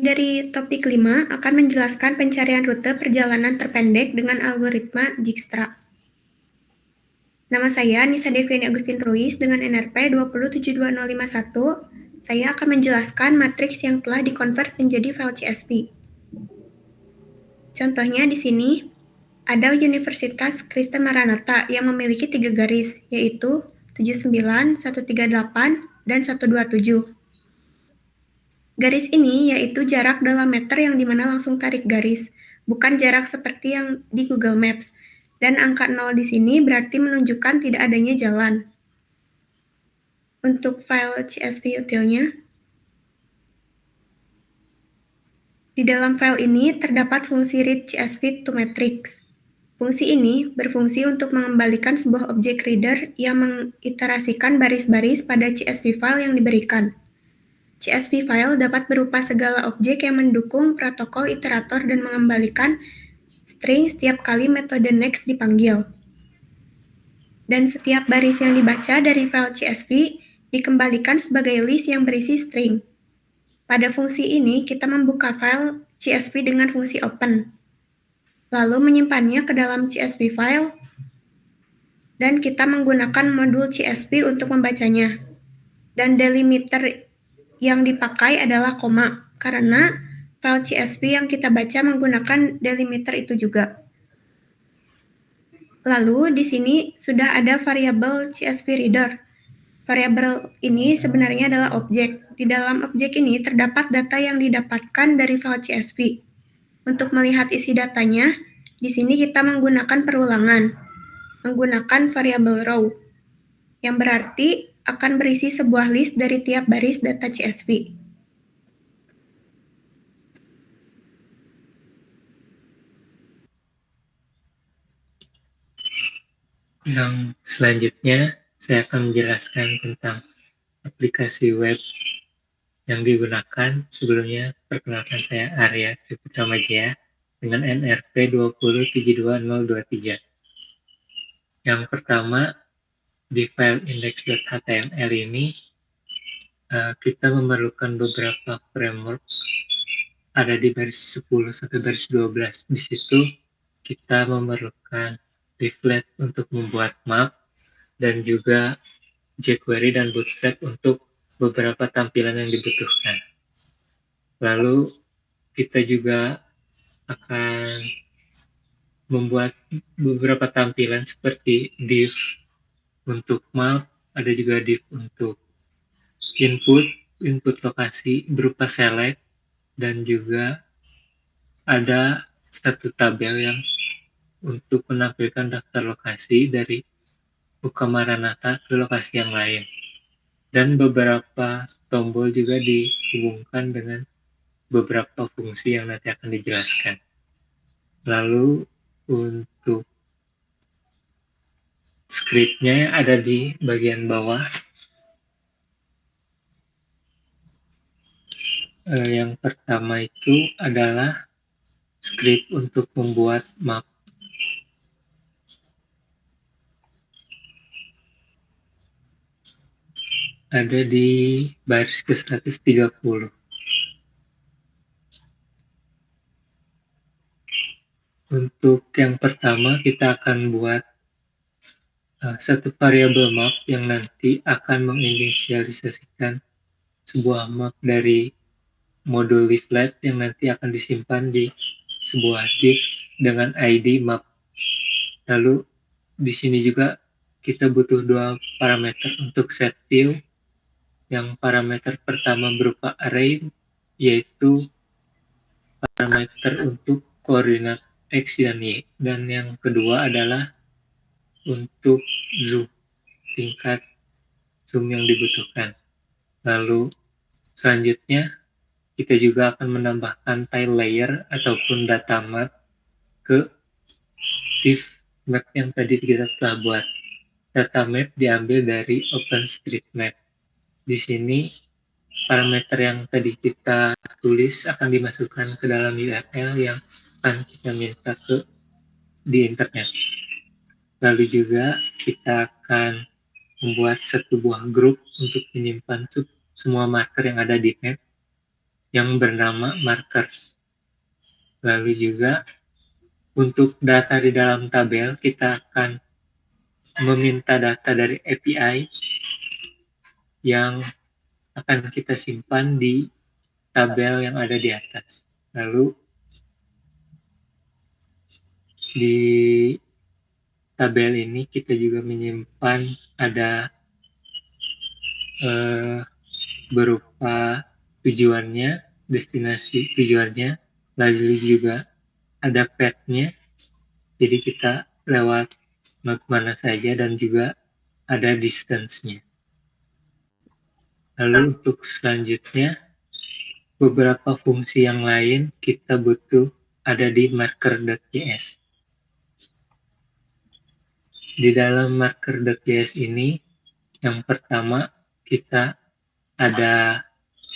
dari topik 5 akan menjelaskan pencarian rute perjalanan terpendek dengan algoritma Dijkstra. Nama saya Nisa Deviani Agustin Ruiz dengan NRP 2072051. Saya akan menjelaskan matriks yang telah dikonvert menjadi file CSV. Contohnya di sini ada Universitas Kristen Maranatha yang memiliki 3 garis, yaitu 79, 138, dan 127. Garis ini yaitu jarak dalam meter yang dimana langsung tarik garis, bukan jarak seperti yang di Google Maps. Dan angka 0 di sini berarti menunjukkan tidak adanya jalan. Untuk file CSV utilnya, di dalam file ini terdapat fungsi read CSV to matrix. Fungsi ini berfungsi untuk mengembalikan sebuah objek reader yang mengiterasikan baris-baris pada CSV file yang diberikan. CSV file dapat berupa segala objek yang mendukung protokol iterator dan mengembalikan string setiap kali metode next dipanggil. Dan setiap baris yang dibaca dari file CSV dikembalikan sebagai list yang berisi string. Pada fungsi ini, kita membuka file CSV dengan fungsi open, lalu menyimpannya ke dalam CSV file, dan kita menggunakan modul CSV untuk membacanya. Dan delimiter yang dipakai adalah koma, karena file CSV yang kita baca menggunakan delimiter itu juga. Lalu di sini sudah ada variabel CSV reader. Variabel ini sebenarnya adalah objek. Di dalam objek ini terdapat data yang didapatkan dari file CSV. Untuk melihat isi datanya, di sini kita menggunakan perulangan, menggunakan variabel row, yang berarti akan berisi sebuah list dari tiap baris data CSV. Yang selanjutnya, saya akan menjelaskan tentang aplikasi web yang digunakan. Sebelumnya, perkenalkan saya Arya Triputra Majaya dengan NRP 2072023. Yang pertama, di file index.html ini, kita memerlukan beberapa framework. Ada di baris 10 sampai baris 12. Di situ kita memerlukan Leaflet untuk membuat map, dan juga jQuery dan Bootstrap untuk beberapa tampilan yang dibutuhkan. Lalu kita juga akan membuat beberapa tampilan seperti div untuk map, ada juga div untuk input lokasi berupa select, dan juga ada satu tabel yang untuk menampilkan daftar lokasi dari UK Maranatha ke lokasi yang lain. Dan beberapa tombol juga dihubungkan dengan beberapa fungsi yang nanti akan dijelaskan. Lalu untuk scriptnya ada di bagian bawah. Yang pertama itu adalah script untuk membuat map. Ada di baris ke-130. Untuk yang pertama, kita akan buat satu variabel map yang nanti akan menginisialisasikan sebuah map dari modul leaflet yang nanti akan disimpan di sebuah div dengan ID map. Lalu di sini juga kita butuh dua parameter untuk set view. Yang parameter pertama berupa array, yaitu parameter untuk koordinat X dan Y. Dan yang kedua adalah untuk zoom, tingkat zoom yang dibutuhkan. Lalu selanjutnya kita juga akan menambahkan tile layer ataupun data map ke div map yang tadi kita telah buat. Data map diambil dari OpenStreetMap. Di sini parameter yang tadi kita tulis akan dimasukkan ke dalam URL yang akan kita minta di internet. Lalu juga kita akan membuat satu buah grup untuk menyimpan semua marker yang ada di map, yang bernama markers. Lalu juga untuk data di dalam tabel, kita akan meminta data dari API yang akan kita simpan di tabel yang ada di atas. Lalu di tabel ini kita juga menyimpan ada berupa tujuannya, destinasi tujuannya, lalu juga ada path-nya, jadi kita lewat mana saja, dan juga ada distance-nya. Lalu untuk selanjutnya, beberapa fungsi yang lain kita butuh ada di marker.js. Di dalam marker.js ini, yang pertama kita ada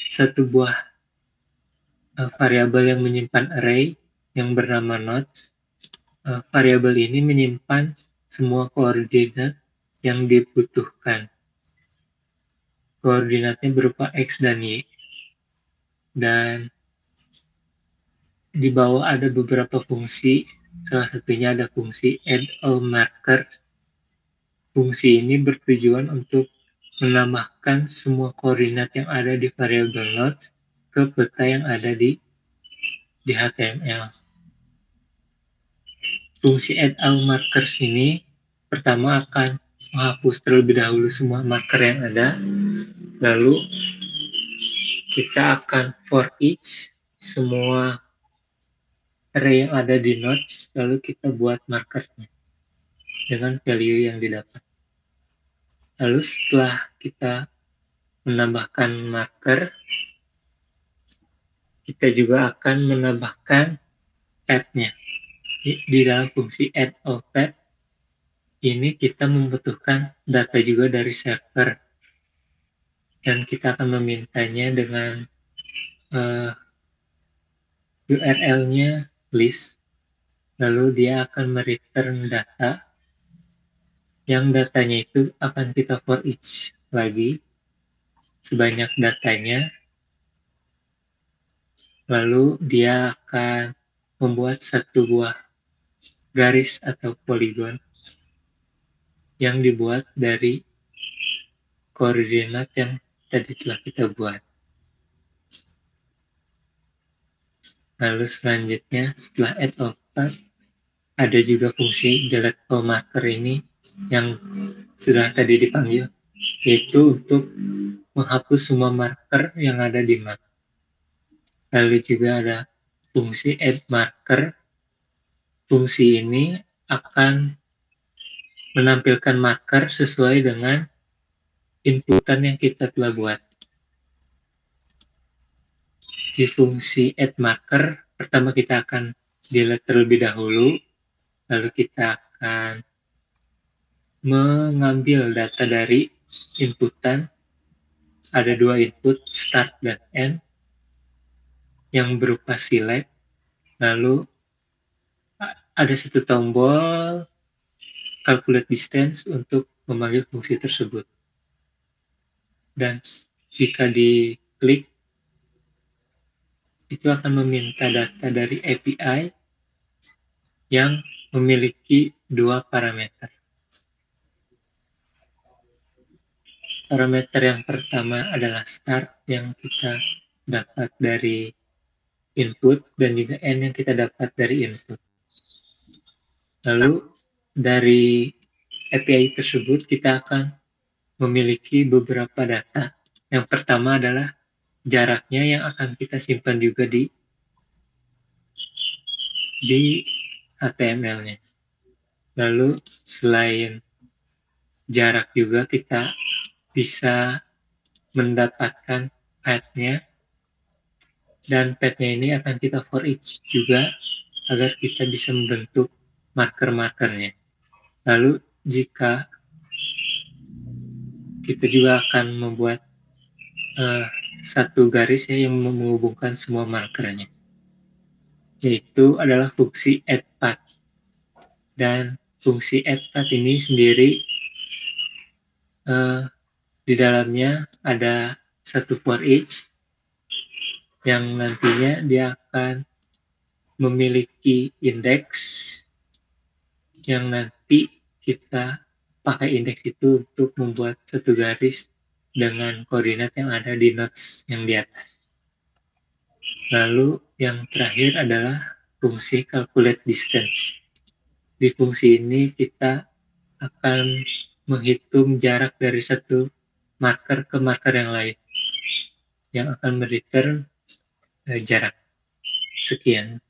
satu buah variabel yang menyimpan array yang bernama nodes. Variabel ini menyimpan semua koordinat yang dibutuhkan. Koordinatnya berupa X dan Y. Dan di bawah ada beberapa fungsi, salah satunya ada fungsi add all marker. Fungsi ini bertujuan untuk menambahkan semua koordinat yang ada di variabel nodes ke peta yang ada di HTML. Fungsi add all markers ini pertama akan menghapus terlebih dahulu semua marker yang ada, lalu kita akan for each semua array yang ada di nodes, lalu kita buat markernya dengan value yang didapat. Lalu setelah kita menambahkan marker, kita juga akan menambahkan path-nya. Di dalam fungsi add all path ini kita membutuhkan data juga dari server, dan kita akan memintanya dengan URL-nya list, lalu dia akan mereturn data, yang datanya itu akan kita for each lagi sebanyak datanya, lalu dia akan membuat satu buah garis atau poligon yang dibuat dari koordinat yang tadi telah kita buat. Lalu selanjutnya setelah add all path ada juga fungsi delete all marker ini yang sudah tadi dipanggil, yaitu untuk menghapus semua marker yang ada di map. Lalu juga ada fungsi add marker. Fungsi ini akan menampilkan marker sesuai dengan inputan yang kita telah buat. Di fungsi add marker, pertama kita akan delete terlebih dahulu, lalu kita akan mengambil data dari inputan. Ada dua input, start dan end, yang berupa select, lalu ada satu tombol calculate distance untuk memanggil fungsi tersebut. Dan jika diklik, itu akan meminta data dari API yang memiliki dua parameter. Parameter yang pertama adalah start yang kita dapat dari input, dan juga end yang kita dapat dari input. Lalu dari API tersebut kita akan memiliki beberapa data. Yang pertama adalah jaraknya yang akan kita simpan juga di HTML-nya. Lalu selain jarak juga kita bisa mendapatkan path-nya, dan path-nya ini akan kita for each juga agar kita bisa membentuk marker-markernya. Lalu jika kita juga akan membuat satu garis yang menghubungkan semua markernya, yaitu adalah fungsi add path. Dan fungsi add path ini sendiri di dalamnya ada satu for each yang nantinya dia akan memiliki indeks yang nanti kita pakai indeks itu untuk membuat satu garis dengan koordinat yang ada di nodes yang di atas. Lalu yang terakhir adalah fungsi calculate distance. Di fungsi ini kita akan menghitung jarak dari satu marker ke marker yang lain yang akan mereturn jarak sekian.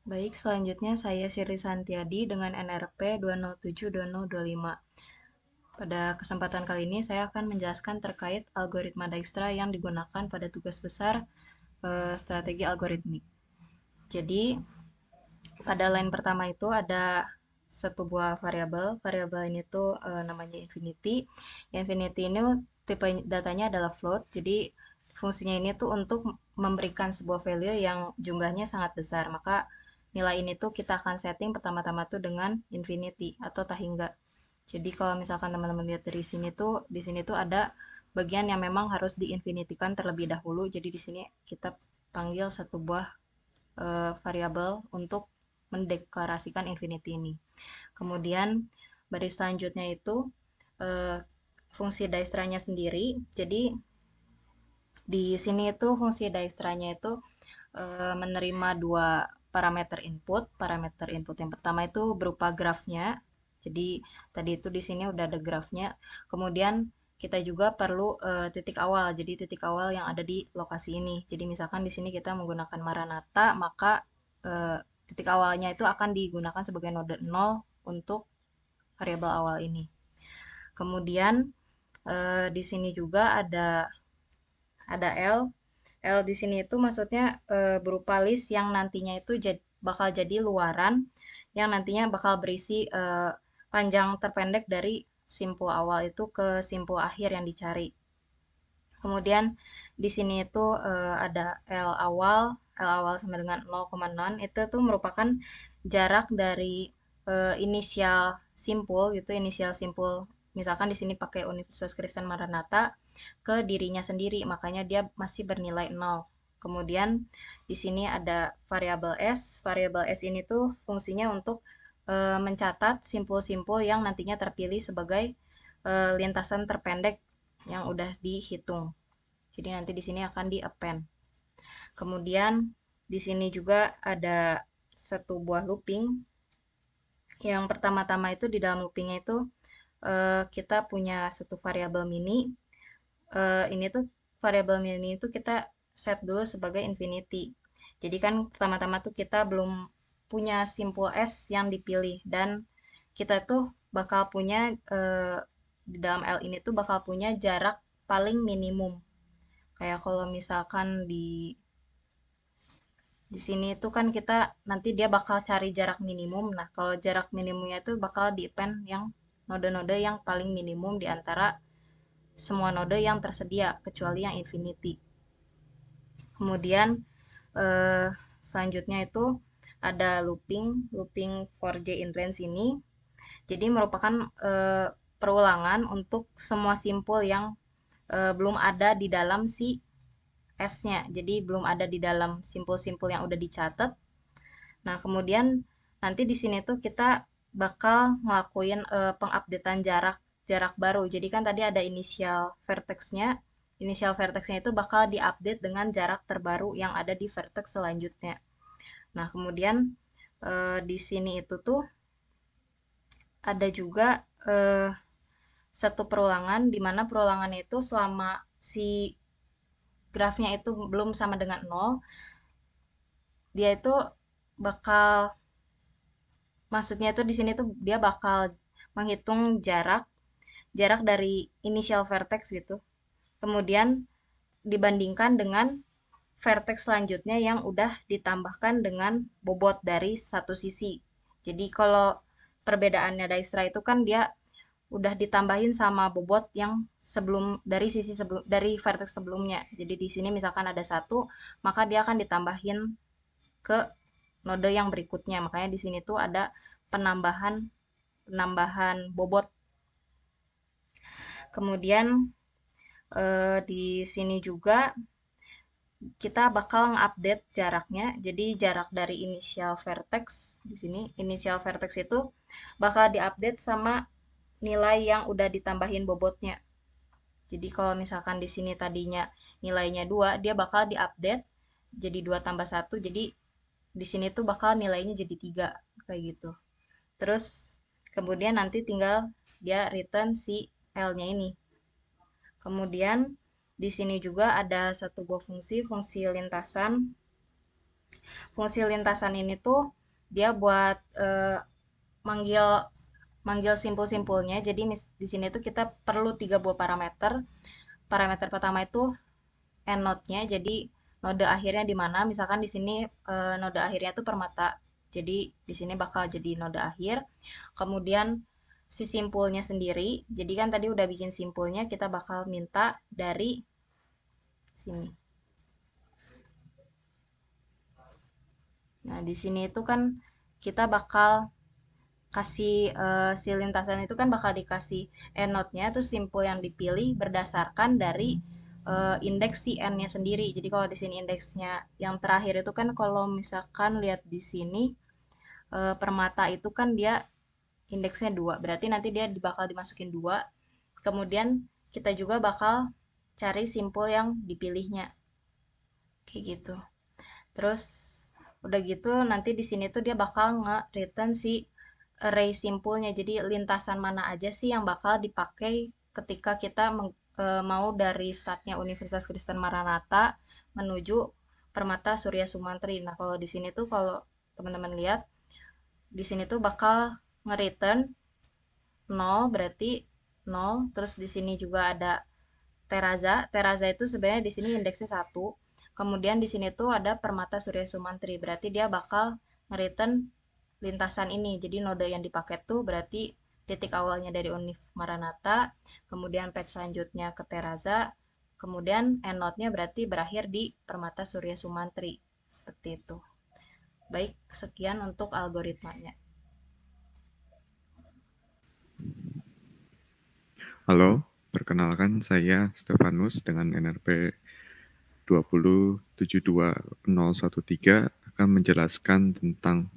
Baik, selanjutnya saya Siri Santiadi dengan NRP 2072025. Pada kesempatan kali ini saya akan menjelaskan terkait algoritma Dijkstra yang digunakan pada tugas besar strategi algoritmik. Jadi, pada line pertama itu ada satu buah variabel. Variabel ini tuh namanya infinity. Infinity ini tipe datanya adalah float. Jadi fungsinya ini tuh untuk memberikan sebuah value yang jumlahnya sangat besar. Maka nilai ini tuh kita akan setting pertama-tama tuh dengan infinity atau tak hingga. Jadi kalau misalkan teman-teman lihat dari sini tuh, di sini tuh ada bagian yang memang harus diinfinitikan terlebih dahulu. Jadi di sini kita panggil satu buah variabel untuk mendeklarasikan infinity ini. Kemudian baris selanjutnya itu fungsi Dijkstra-nya sendiri. Jadi di sini itu fungsi Dijkstra-nya itu menerima dua parameter input. Parameter input yang pertama itu berupa grafnya. Jadi tadi itu di sini udah ada grafnya. Kemudian kita juga perlu titik awal. Jadi titik awal yang ada di lokasi ini. Jadi misalkan di sini kita menggunakan Maranatha, maka titik awalnya itu akan digunakan sebagai node 0 untuk variabel awal ini. Kemudian di sini juga ada L. L di sini itu maksudnya berupa list yang nantinya itu bakal jadi luaran yang nantinya bakal berisi panjang terpendek dari simpul awal itu ke simpul akhir yang dicari. Kemudian di sini itu ada L awal sama dengan 0,0 itu tuh merupakan jarak dari inisial simpul gitu, inisial simpul. Misalkan di sini pakai Universitas Kristen Maranatha ke dirinya sendiri, makanya dia masih bernilai 0. Kemudian di sini ada variabel S. Variabel S ini tuh fungsinya untuk mencatat simpul-simpul yang nantinya terpilih sebagai lintasan terpendek yang udah dihitung. Jadi nanti di sini akan di append. Kemudian di sini juga ada satu buah looping. Yang pertama-tama itu di dalam loopingnya itu kita punya satu variabel mini. Ini tuh variabel mini itu kita set dulu sebagai infinity. Jadi kan pertama-tama tuh kita belum punya simpul S yang dipilih dan kita tuh bakal punya di dalam L ini tuh bakal punya jarak paling minimum. Kayak kalau misalkan di sini tuh kan kita nanti dia bakal cari jarak minimum. Nah, kalau jarak minimumnya itu bakal di-append yang node-node yang paling minimum di antara semua node yang tersedia kecuali yang infinity. Kemudian selanjutnya itu ada looping for j in range ini. Jadi merupakan perulangan untuk semua simpul yang belum ada di dalam si S-nya. Jadi belum ada di dalam simpul-simpul yang udah dicatat. Nah, kemudian nanti di sini tuh kita bakal ngelakuin pengupdatean jarak baru. Jadi kan tadi ada inisial vertexnya. Inisial vertexnya itu bakal diupdate dengan jarak terbaru yang ada di vertex selanjutnya. Nah, kemudian di sini itu tuh ada juga satu perulangan, di mana perulangan itu selama si grafnya itu belum sama dengan 0, dia itu bakal, maksudnya itu di sini tuh dia bakal menghitung jarak dari initial vertex gitu. Kemudian dibandingkan dengan vertex selanjutnya yang udah ditambahkan dengan bobot dari satu sisi. Jadi kalau perbedaannya Dijkstra itu kan dia udah ditambahin sama bobot yang sebelum dari sisi dari vertex sebelumnya. Jadi di sini misalkan ada 1, maka dia akan ditambahin ke node yang berikutnya. Makanya di sini tuh ada penambahan bobot Kemudian di sini juga kita bakal nge-update jaraknya. Jadi jarak dari initial vertex di sini, initial vertex itu bakal diupdate sama nilai yang udah ditambahin bobotnya. Jadi kalau misalkan di sini tadinya nilainya 2, dia bakal diupdate jadi 2 tambah 1. Jadi di sini tuh bakal nilainya jadi 3 kayak gitu. Terus kemudian nanti tinggal dia return si L-nya ini. Kemudian di sini juga ada satu buah fungsi lintasan. Fungsi lintasan ini tuh dia buat manggil simpul-simpulnya. Jadi di sini tuh kita perlu 3 buah parameter. Parameter pertama itu endnode-nya. Jadi node akhirnya di mana? Misalkan di sini node akhirnya tuh permata. Jadi di sini bakal jadi node akhir. Kemudian si simpulnya sendiri. Jadi kan tadi udah bikin simpulnya, kita bakal minta dari sini. Nah, di sini itu kan kita bakal kasih si lintasan itu kan bakal dikasih endnode-nya, terus simpul yang dipilih berdasarkan dari indeks si n-nya sendiri. Jadi kalau di sini indeksnya yang terakhir itu kan kalau misalkan lihat di sini permata itu kan dia indeksnya 2. Berarti nanti dia bakal dimasukin 2. Kemudian kita juga bakal cari simpul yang dipilihnya. Kayak gitu. Terus udah gitu nanti di sini tuh dia bakal nge-return si array simpulnya. Jadi lintasan mana aja sih yang bakal dipakai ketika kita mau dari startnya Universitas Kristen Maranatha menuju Permata Surya Sumantri. Nah, kalau di sini tuh kalau teman-teman lihat di sini tuh bakal nge-return 0 berarti 0. Terus di sini juga ada Teraza. Teraza itu sebenarnya di sini indeksnya 1. Kemudian di sini tuh ada Permata Surya Sumantri. Berarti dia bakal nge-return lintasan ini. Jadi node yang dipakai tuh berarti titik awalnya dari Univ Maranatha, kemudian path selanjutnya ke Teraza, kemudian end node-nya berarti berakhir di Permata Surya Sumantri. Seperti itu. Baik, sekian untuk algoritmanya. Halo, perkenalkan saya Stefanus dengan NRP 2072013 akan menjelaskan tentang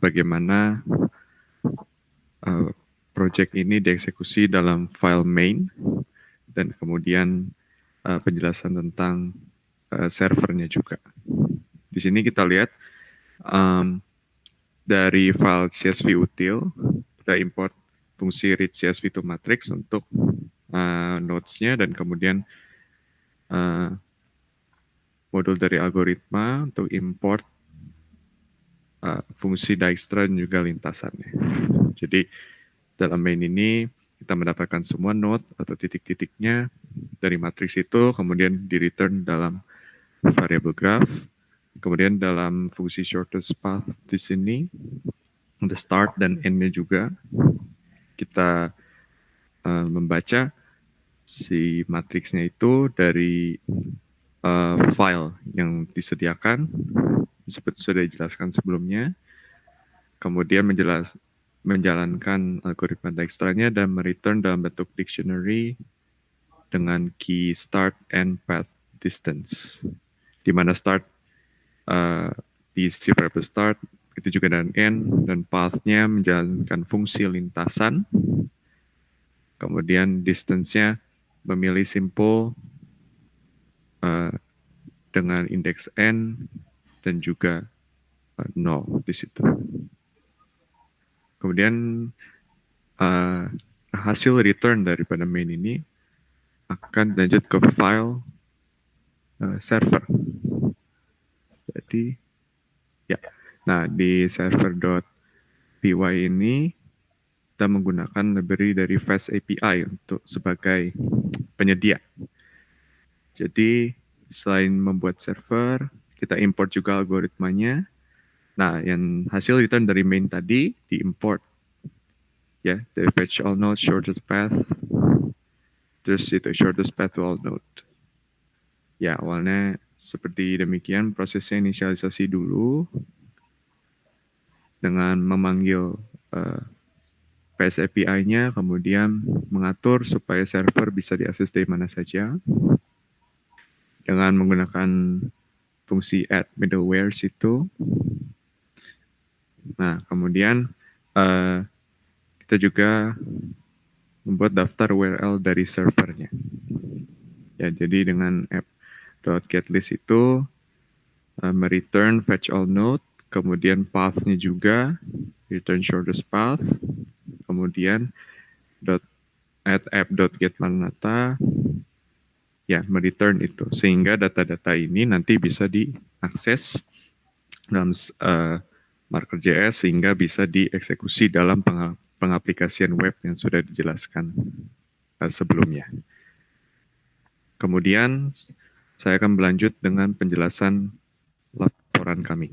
bagaimana project ini dieksekusi dalam file main dan kemudian penjelasan tentang servernya juga. Di sini kita lihat dari file CSV util kita import fungsi read CSV to matrix untuk nodes-nya dan kemudian modul dari algoritma untuk import fungsi Dijkstra dan juga lintasannya. Jadi dalam main ini kita mendapatkan semua node atau titik-titiknya dari matriks itu, kemudian di return dalam variable graph. Kemudian dalam fungsi shortest path di sini, the start dan end-nya juga kita membaca si matriksnya itu dari file yang disediakan seperti sudah dijelaskan sebelumnya. Kemudian menjalankan algoritma Dijkstra-nya dan mereturn dalam bentuk dictionary dengan key start and path distance. Di mana start di si variable start itu juga dan end, dan path-nya menjalankan fungsi lintasan. Kemudian distance-nya memilih simpul dengan indeks n dan juga 0 di situ. Kemudian hasil return daripada main ini akan lanjut ke file server. Jadi ya, nah di server.py ini kita menggunakan library dari Fast API untuk sebagai penyedia. Jadi selain membuat server, kita import juga algoritmanya. Nah, yang hasil return dari main tadi diimport ya, dari fetch all node shortest path, terus itu shortest path to all node. Ya, awalnya seperti demikian, prosesnya inisialisasi dulu dengan memanggil PaaS API-nya, kemudian mengatur supaya server bisa diakses dari mana saja dengan menggunakan fungsi add middleware itu. Nah, kemudian kita juga membuat daftar URL dari servernya. Ya, jadi dengan app.getList itu mereturn fetch all node, kemudian path-nya juga return shortest path, kemudian add app.getMaranatha, ya mereturn itu, sehingga data-data ini nanti bisa diakses dalam Marker.js sehingga bisa dieksekusi dalam pengaplikasian web yang sudah dijelaskan sebelumnya. Kemudian saya akan berlanjut dengan penjelasan laporan kami.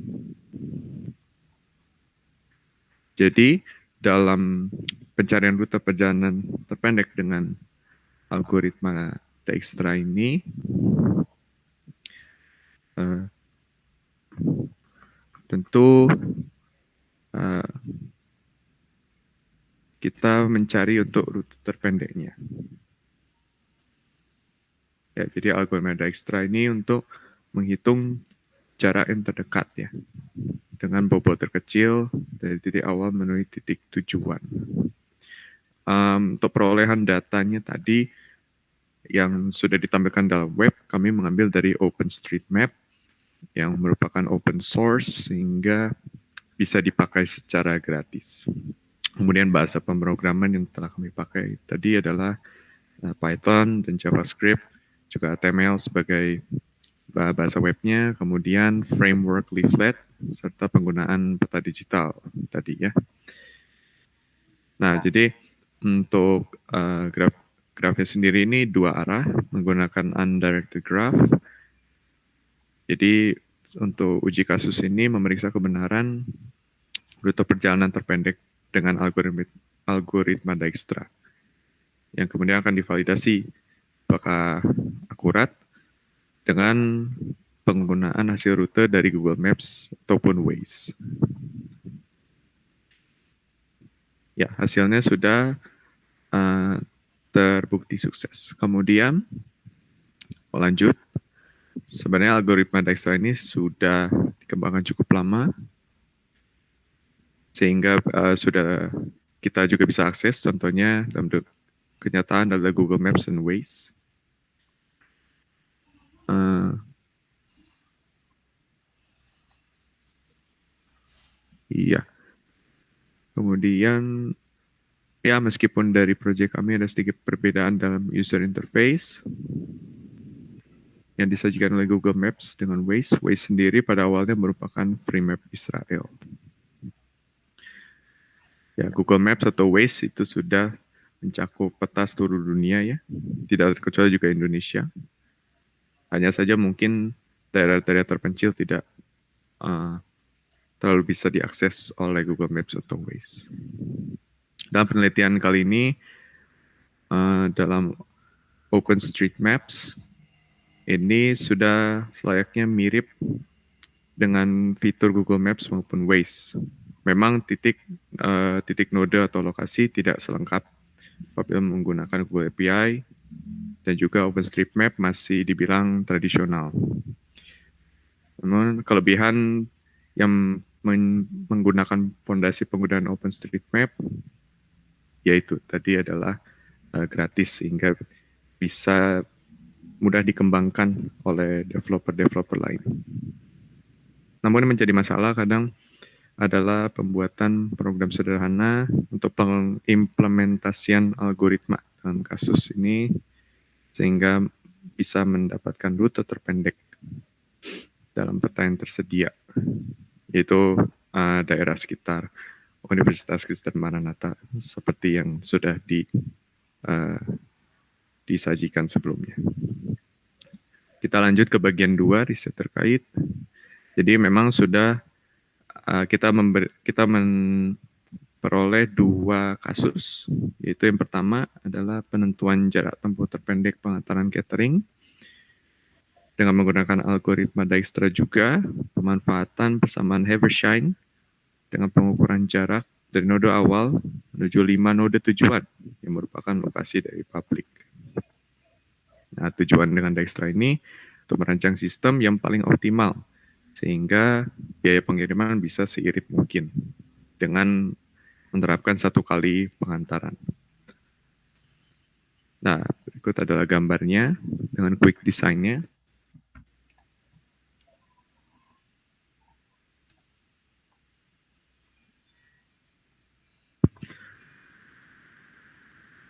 Jadi dalam pencarian rute perjalanan terpendek dengan algoritma Dijkstra ini, tentu kita mencari untuk rute terpendeknya. Ya, jadi algoritma Dijkstra ini untuk menghitung jarak yang terdekat ya, dengan bobot terkecil dari titik awal menuju titik tujuan. Untuk perolehan datanya tadi yang sudah ditampilkan dalam web, kami mengambil dari OpenStreetMap yang merupakan open source sehingga bisa dipakai secara gratis. Kemudian bahasa pemrograman yang telah kami pakai tadi adalah Python dan JavaScript, juga HTML sebagai bahasa webnya, kemudian framework leaflet, serta penggunaan peta digital tadi ya. Nah, jadi untuk grafnya sendiri ini dua arah, menggunakan undirected graph. Jadi untuk uji kasus ini memeriksa kebenaran rute perjalanan terpendek dengan algoritma Dijkstra, yang kemudian akan divalidasi apakah akurat dengan penggunaan hasil rute dari Google Maps ataupun Waze. Ya, hasilnya sudah terbukti sukses. Kemudian, lanjut, sebenarnya algoritma Dijkstra ini sudah dikembangkan cukup lama, sehingga sudah kita juga bisa akses, contohnya dalam kenyataan adalah Google Maps dan Waze. Iya. Kemudian, ya meskipun dari proyek kami ada sedikit perbedaan dalam user interface yang disajikan oleh Google Maps dengan Waze. Waze sendiri pada awalnya merupakan free map Israel. Ya, Google Maps atau Waze itu sudah mencakup peta seluruh dunia ya, tidak terkecuali juga Indonesia. Hanya saja mungkin daerah-daerah terpencil tidak terlalu bisa diakses oleh Google Maps atau Waze. Dalam penelitian kali ini, dalam OpenStreetMaps, ini sudah selayaknya mirip dengan fitur Google Maps maupun Waze. Memang titik node atau lokasi tidak selengkap apabila menggunakan Google API, dan juga OpenStreetMap masih dibilang tradisional. Namun kelebihan yang menggunakan fondasi penggunaan OpenStreetMap yaitu tadi adalah gratis sehingga bisa mudah dikembangkan oleh developer lain. Namun yang menjadi masalah kadang adalah pembuatan program sederhana untuk pengimplementasian algoritma dalam kasus ini sehingga bisa mendapatkan rute terpendek dalam peta yang tersedia, yaitu daerah sekitar Universitas Kristen Maranatha seperti yang sudah disajikan sebelumnya. Kita lanjut ke bagian 2, riset terkait. Jadi memang sudah kita memperoleh 2 kasus, yaitu yang pertama adalah penentuan jarak tempuh terpendek pengantaran catering dengan menggunakan algoritma Dijkstra juga, pemanfaatan persamaan Haversine dengan pengukuran jarak dari node awal menuju 5 node tujuan yang merupakan lokasi dari publik. Nah, tujuan dengan Dijkstra ini untuk merancang sistem yang paling optimal sehingga biaya pengiriman bisa seirit mungkin dengan menerapkan satu kali pengantaran. Nah, berikut adalah gambarnya dengan quick design-nya.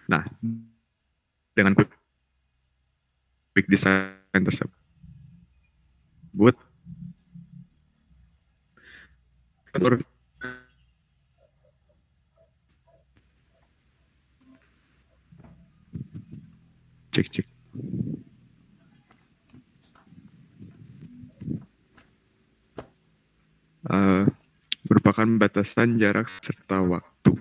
Nah, dengan quick design tersebut, cek. Merupakan batasan jarak serta waktu.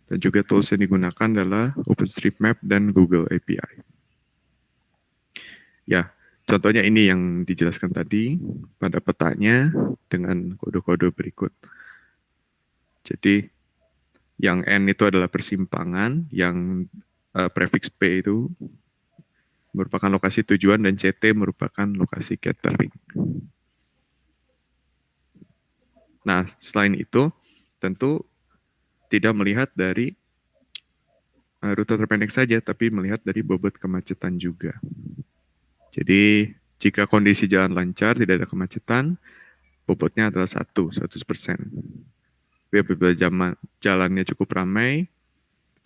Dan juga tools yang digunakan adalah OpenStreetMap dan Google API. Ya, contohnya ini yang dijelaskan tadi pada petanya dengan kode-kode berikut. Jadi, yang N itu adalah persimpangan, yang prefix P itu merupakan lokasi tujuan, dan CT merupakan lokasi catering. Nah, selain itu, tentu tidak melihat dari rute terpendek saja, tapi melihat dari bobot kemacetan juga. Jadi, jika kondisi jalan lancar, tidak ada kemacetan, bobotnya adalah 100%. Tapi apabila jalannya cukup ramai,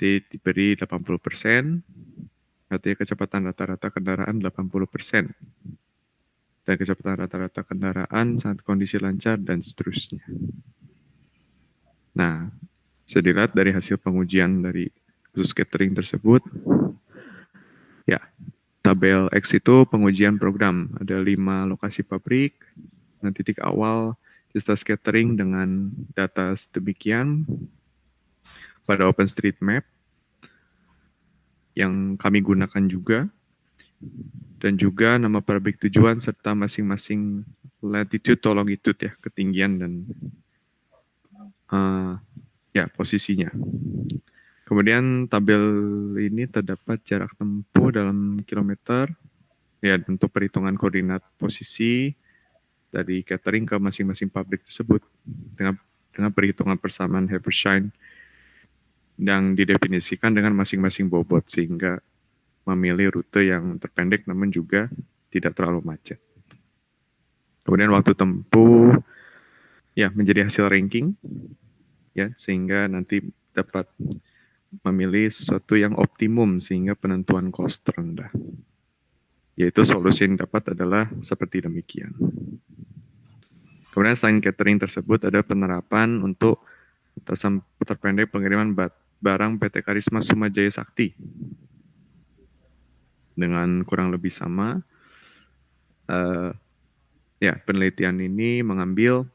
diberi 80%, artinya kecepatan rata-rata kendaraan 80%. Dan kecepatan rata-rata kendaraan saat kondisi lancar, dan seterusnya. Nah, bisa dilihat dari hasil pengujian dari khusus catering tersebut. Ya, tabel X itu pengujian program. Ada 5 lokasi pabrik, dan titik awal fasilitas catering dengan data sedemikian pada OpenStreetMap yang kami gunakan juga, dan juga nama pabrik tujuan serta masing-masing latitude atau longitude ya, ketinggian dan posisinya. Kemudian tabel ini terdapat jarak tempuh dalam kilometer, ya, untuk perhitungan koordinat posisi dari catering ke masing-masing pabrik tersebut dengan perhitungan persamaan Habershine yang didefinisikan dengan masing-masing bobot sehingga memilih rute yang terpendek namun juga tidak terlalu macet. Kemudian waktu tempuh ya menjadi hasil ranking ya, sehingga nanti dapat memilih sesuatu yang optimum sehingga penentuan cost rendah. Yaitu solusi yang dapat adalah seperti demikian. Kemudian selain catering tersebut ada penerapan untuk batasan terpendek pengiriman barang PT Karisma Sumajaya Sakti dengan kurang lebih sama. Penelitian ini mengambil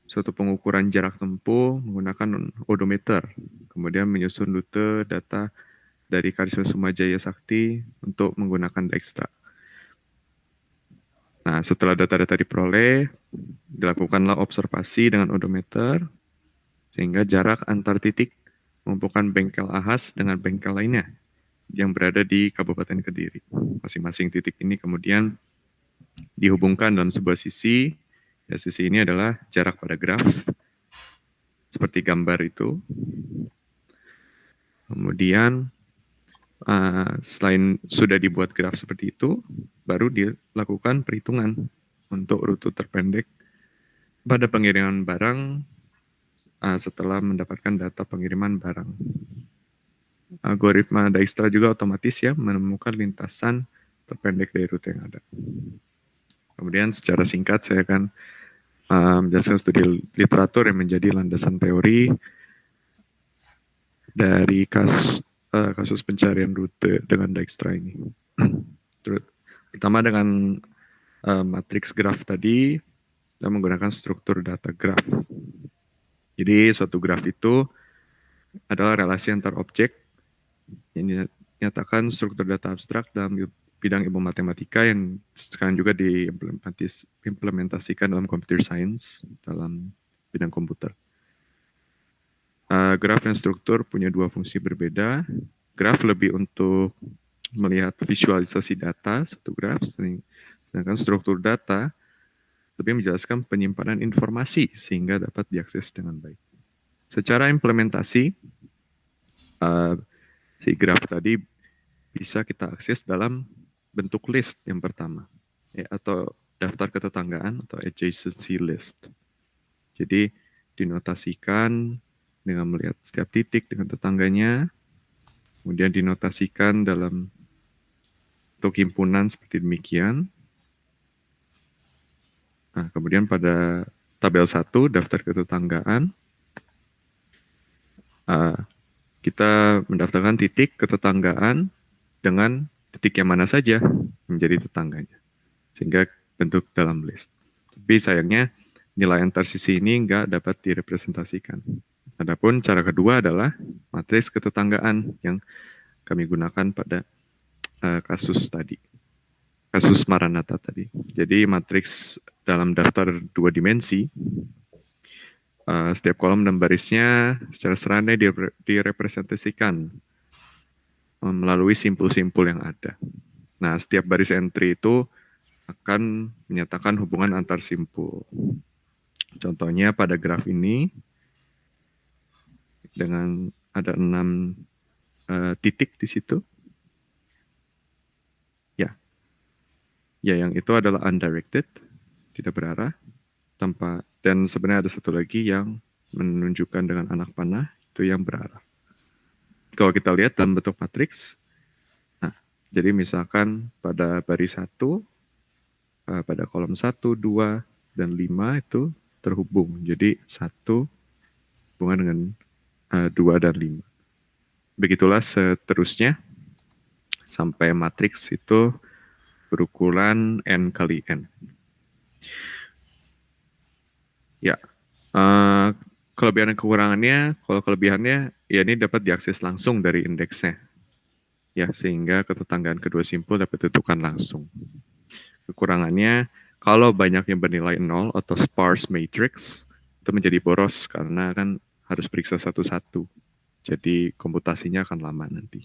suatu pengukuran jarak tempuh menggunakan odometer, kemudian menyusun rute data dari Karisma Sumajaya Sakti untuk menggunakan Dijkstra. Nah, setelah data-data diperoleh, dilakukanlah observasi dengan odometer, sehingga jarak antar titik mengumpulkan bengkel ahas dengan bengkel lainnya yang berada di Kabupaten Kediri. Masing-masing titik ini kemudian dihubungkan dalam sebuah sisi. Ya, sisi ini adalah jarak pada graf, seperti gambar itu. Kemudian, selain sudah dibuat graf seperti itu, baru dilakukan perhitungan untuk rute terpendek pada pengiriman barang setelah mendapatkan data pengiriman barang. Algoritma Dijkstra juga otomatis ya menemukan lintasan terpendek dari rute yang ada. Kemudian secara singkat saya akan menjelaskan studi literatur yang menjadi landasan teori dari kasus pencarian rute dengan Dijkstra ini. Pertama dengan matriks graf tadi, kita menggunakan struktur data graf. Jadi suatu graf itu adalah relasi antar objek yang dinyatakan struktur data abstrak dalam bidang ilmu matematika yang sekarang juga diimplementasikan dalam computer science, dalam bidang komputer. Graf dan struktur punya dua fungsi berbeda. Graf lebih untuk melihat visualisasi data, satu graf, sedangkan struktur data lebih menjelaskan penyimpanan informasi sehingga dapat diakses dengan baik. Secara implementasi, si graf tadi bisa kita akses dalam bentuk list yang pertama, ya, atau daftar ketetanggaan atau adjacency list. Jadi dinotasikan dengan melihat setiap titik dengan tetangganya, kemudian dinotasikan dalam bentuk himpunan seperti demikian. Nah, kemudian pada tabel 1, daftar ketetanggaan, kita mendaftarkan titik ketetanggaan dengan titik yang mana saja menjadi tetangganya, sehingga bentuk dalam list. Tapi sayangnya nilai antar sisi ini nggak dapat direpresentasikan. Adapun cara kedua adalah matriks ketetanggaan yang kami gunakan pada kasus tadi, kasus Maranatha tadi. Jadi matriks dalam daftar 2 dimensi, setiap kolom dan barisnya secara serandai direpresentasikan melalui simpul-simpul yang ada. Nah, setiap baris entry itu akan menyatakan hubungan antar simpul. Contohnya pada graf ini, dengan ada 6 titik di situ. Ya, yang itu adalah undirected, tidak berarah, tanpa, dan sebenarnya ada satu lagi yang menunjukkan dengan anak panah, itu yang berarah. Kalau kita lihat dalam bentuk matriks, nah, jadi misalkan pada baris 1, pada kolom 1, 2, dan 5 itu terhubung. Jadi 1 hubungan dengan 2 dan 5. Begitulah seterusnya sampai matriks itu berukuran n kali n. Ya, kelebihan dan kekurangannya, kalau kelebihannya, ya ini dapat diakses langsung dari indeksnya. Ya, sehingga ketetanggaan kedua simpul dapat ditentukan langsung. Kekurangannya, kalau banyak yang bernilai 0 atau sparse matrix, itu menjadi boros karena kan harus periksa satu-satu. Jadi komputasinya akan lama nanti.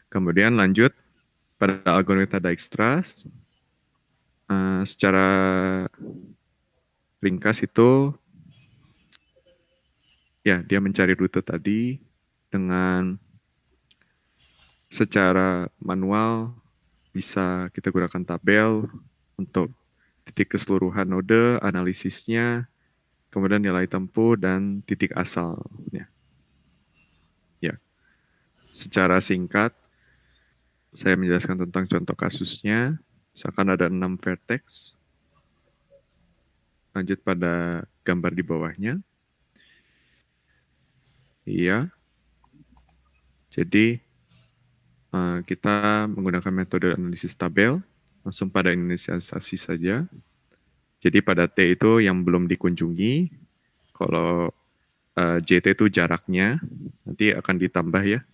Kemudian lanjut pada algoritma Dijkstra, secara ringkas itu, ya dia mencari rute tadi dengan secara manual, bisa kita gunakan tabel untuk titik keseluruhan node, analisisnya, kemudian nilai tempuh, dan titik asalnya. Ya, secara singkat, saya menjelaskan tentang contoh kasusnya. Misalkan ada 6 vertex. Lanjut pada gambar di bawahnya. Iya. Jadi, kita menggunakan metode analisis tabel. Langsung pada inisialisasi saja. Jadi pada T itu yang belum dikunjungi. Kalau JT itu jaraknya, nanti akan ditambah ya.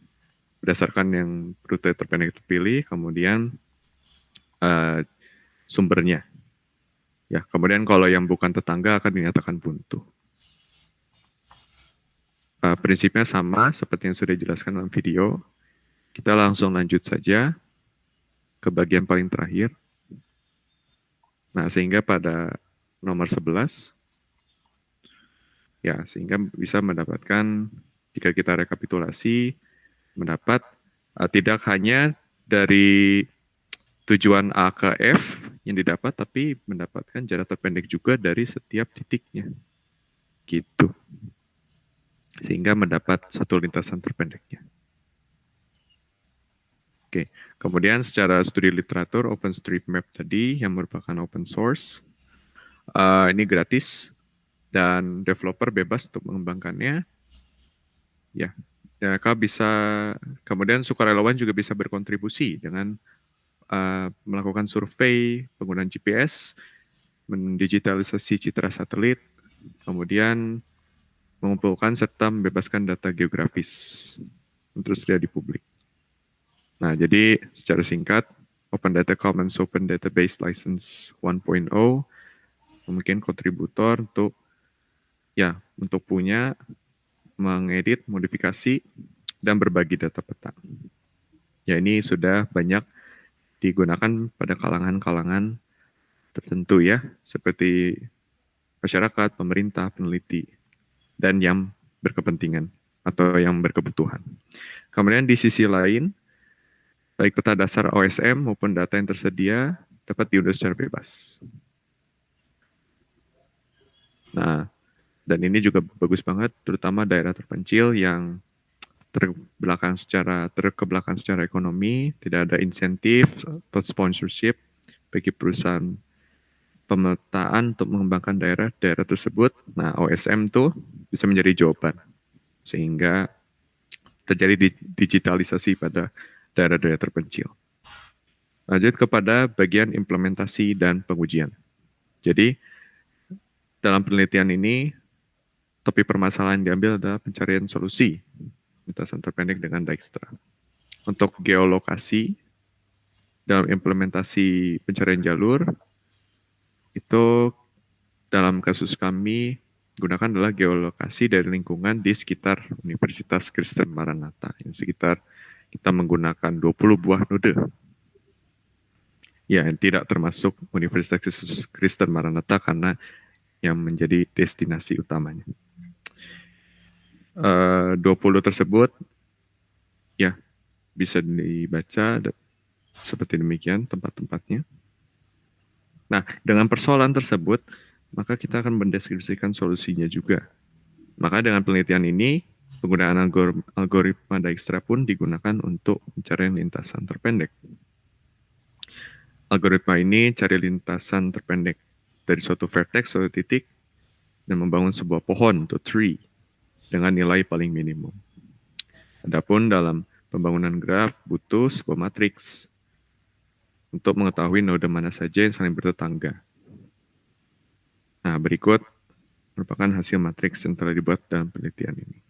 Berdasarkan yang rute terpendek terpilih, kemudian sumbernya. Ya, kemudian kalau yang bukan tetangga akan dinyatakan buntu. Prinsipnya sama seperti yang sudah dijelaskan dalam video. Kita langsung lanjut saja ke bagian paling terakhir. Nah, sehingga pada nomor 11, ya, sehingga bisa mendapatkan, jika kita rekapitulasi, mendapat tidak hanya dari tujuan A ke F yang didapat, tapi mendapatkan jarak terpendek juga dari setiap titiknya. Gitu. Sehingga mendapat satu lintasan terpendeknya. Oke, kemudian secara studi literatur, OpenStreetMap tadi yang merupakan open source, ini gratis, dan developer bebas untuk mengembangkannya. Ya, mereka bisa, kemudian sukarelawan juga bisa berkontribusi dengan melakukan survei penggunaan GPS, mendigitalisasi citra satelit, kemudian mengumpulkan serta membebaskan data geografis untuk tersedia di publik. Nah, jadi secara singkat, Open Data Commons Open Database License 1.0 mungkin kontributor untuk punya, mengedit, modifikasi, dan berbagi data peta. Ya, ini sudah banyak digunakan pada kalangan-kalangan tertentu ya, seperti masyarakat, pemerintah, peneliti, dan yang berkepentingan atau yang berkebutuhan. Kemudian di sisi lain, baik peta dasar OSM maupun data yang tersedia dapat diunduh secara bebas. Nah, dan ini juga bagus banget, terutama daerah terpencil yang terkebelakang secara ekonomi, tidak ada insentif atau sponsorship bagi perusahaan pemetaan untuk mengembangkan daerah tersebut. Nah, OSM tuh bisa menjadi jawaban, sehingga terjadi digitalisasi pada daerah-daerah terpencil. Lanjut kepada bagian implementasi dan pengujian. Jadi, dalam penelitian ini, topik permasalahan yang diambil adalah pencarian solusi lintasan terpendek dengan Dijkstra. Untuk geolokasi, dalam implementasi pencarian jalur, itu dalam kasus kami gunakan adalah geolokasi dari lingkungan di sekitar Universitas Kristen Maranatha, yang sekitar kita menggunakan 20 buah node. Ya, yang tidak termasuk Universitas Kristen Maranatha karena yang menjadi destinasi utamanya. 20 tersebut ya bisa dibaca seperti demikian tempat-tempatnya. Nah, dengan persoalan tersebut, maka kita akan mendeskripsikan solusinya juga. Maka dengan penelitian ini, penggunaan algoritma Dijkstra pun digunakan untuk pencarian lintasan terpendek. Algoritma ini cari lintasan terpendek dari suatu vertex, suatu titik, dan membangun sebuah pohon atau tree dengan nilai paling minimum. Adapun dalam pembangunan graf butuh sebuah matriks untuk mengetahui node mana saja yang saling bertetangga. Nah, berikut merupakan hasil matriks yang telah dibuat dalam penelitian ini.